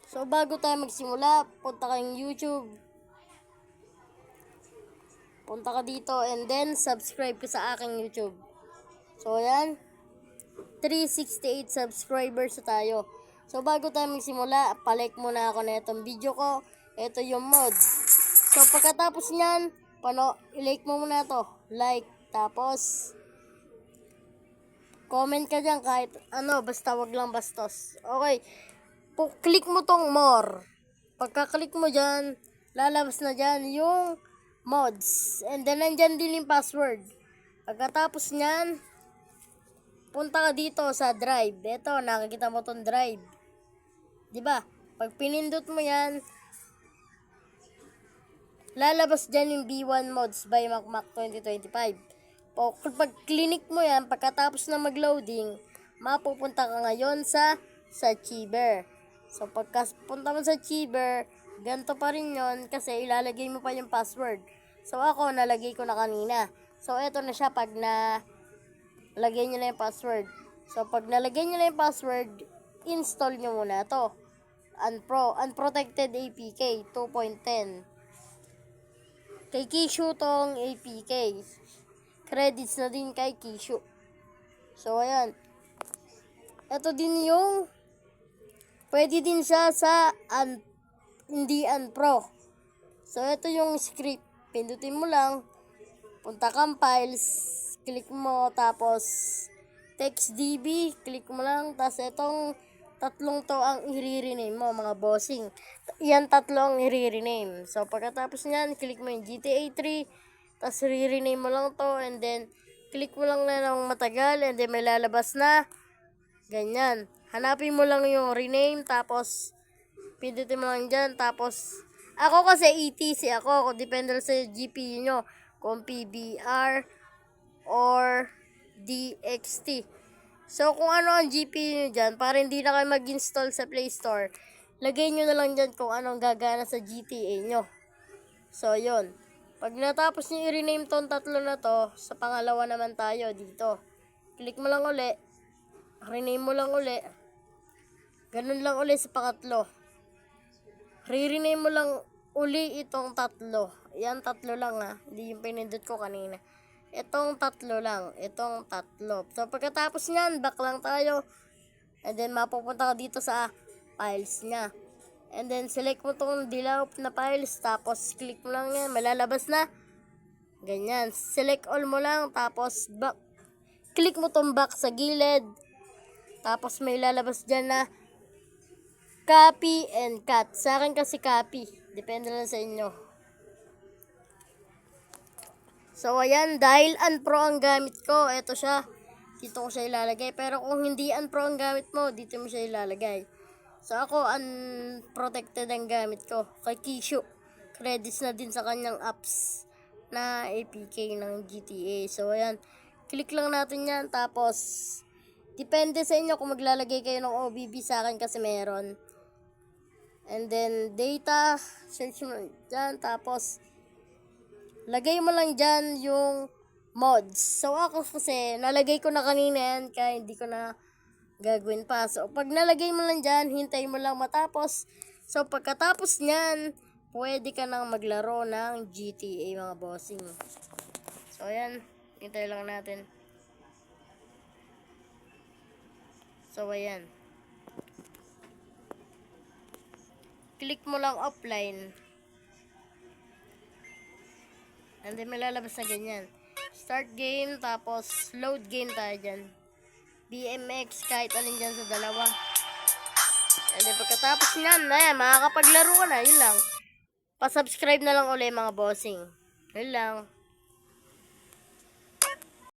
So, bago tayo magsimula, punta kayong YouTube. Punta ka dito and then subscribe ka sa aking YouTube. So, ayan. 368 subscribers na tayo. So, bago tayo magsimula, palike muna ako na itong video ko. Ito yung mod. So, pagkatapos nyan, i-like mo muna to. Like, tapos, comment ka dyan kahit ano, basta wag lang bastos. Okay. Click mo tong more. Pagka-click mo dyan, lalabas na dyan yung mods. And then, nandyan din yung password. Pagkatapos nyan, punta ka dito sa drive. Ito, nakikita mo tong drive. Diba? Pag pinindot mo yan, lalabas dyan yung B1 Mods by Macmac 2025. Pag clinic mo yan, pagkatapos na mag-loading, mapupunta ka ngayon sa Chiber. So, pagkapunta mo sa Chiber, ganito pa rin yon kasi ilalagay mo pa yung password. So, ako, nalagay ko na kanina. So, eto na siya pag lagay nyo na yung password. So, pag nalagay nyo na yung password, install nyo muna to. Unprotected APK 2.10. Kay Kishu tong APK. Credits na din kay Kishu. So, ayan. Ito din yung pwede din siya sa hindi unpro. So, ito yung script. Pindutin mo lang. Punta kang files. Click mo. Tapos, TextDB. Click mo lang. Tapos, itong tatlong to ang i-rename mo, mga bossing. Yan tatlo ang i-rename. So, pagkatapos nyan, click mo yung GTA 3. Tapos, re-rename mo lang to. And then, click mo lang na ng matagal. And then, may lalabas na. Ganyan. Hanapin mo lang yung rename. Tapos, pindutin mo lang dyan. Tapos, ako kasi ETC ako. Kung depende sa GPU nyo. Kung PBR or DXT. So, kung ano ang GPU nyo dyan, para hindi na kayo mag-install sa Play Store, lagay nyo na lang dyan kung anong gagana sa GTA nyo. So, yun. Pag natapos nyo i-rename tong tatlo na to, sa pangalawa naman tayo dito. Click mo lang uli. Rename mo lang uli. Ganun lang uli sa pangatlo. Re-rename mo lang uli itong tatlo. Yan, tatlo lang ha. Hindi yung pinindot ko kanina. Itong tatlo lang. Itong tatlo. So, pagkatapos nyan, back lang tayo. And then, mapupunta ka dito sa files niya. And then, select mo tong dilaw na files. Tapos, click mo lang yan. Malalabas na. Ganyan. Select all mo lang. Tapos, back. Click mo tong back sa gilid. Tapos, may lalabas dyan na copy and cut. Sa akin kasi copy. Depende lang sa inyo. So, ayan, dahil unpro ang gamit ko, eto siya. Dito ko siya ilalagay. Pero kung hindi unpro ang gamit mo, dito mo siya ilalagay. So, ako, unprotected ang gamit ko. Kay Kishu. Credits na din sa kanyang apps na APK ng GTA. So, ayan. Click lang natin yan. Tapos, depende sa inyo kung maglalagay kayo ng OBB. Sa akin kasi meron. And then, data. Search mo dyan. Tapos, lagay mo lang dyan yung mods. So, ako kasi, nalagay ko na kanina yan, kaya hindi ko na gagawin pa. So, pag nalagay mo lang dyan, hintay mo lang matapos. So, pagkatapos nyan, pwede ka nang maglaro ng GTA, mga bossing. So, ayan. Hintay lang natin. So, ayan. Click mo lang offline. And then, may lalabas na ganyan. Start game, tapos load game tayo dyan. BMX, kahit alin dyan sa dalawa. And then, pagkatapos nyan, ayan, makakapaglaro ka na, yun lang. Pa-subscribe na lang ulit mga bossing. Yun lang.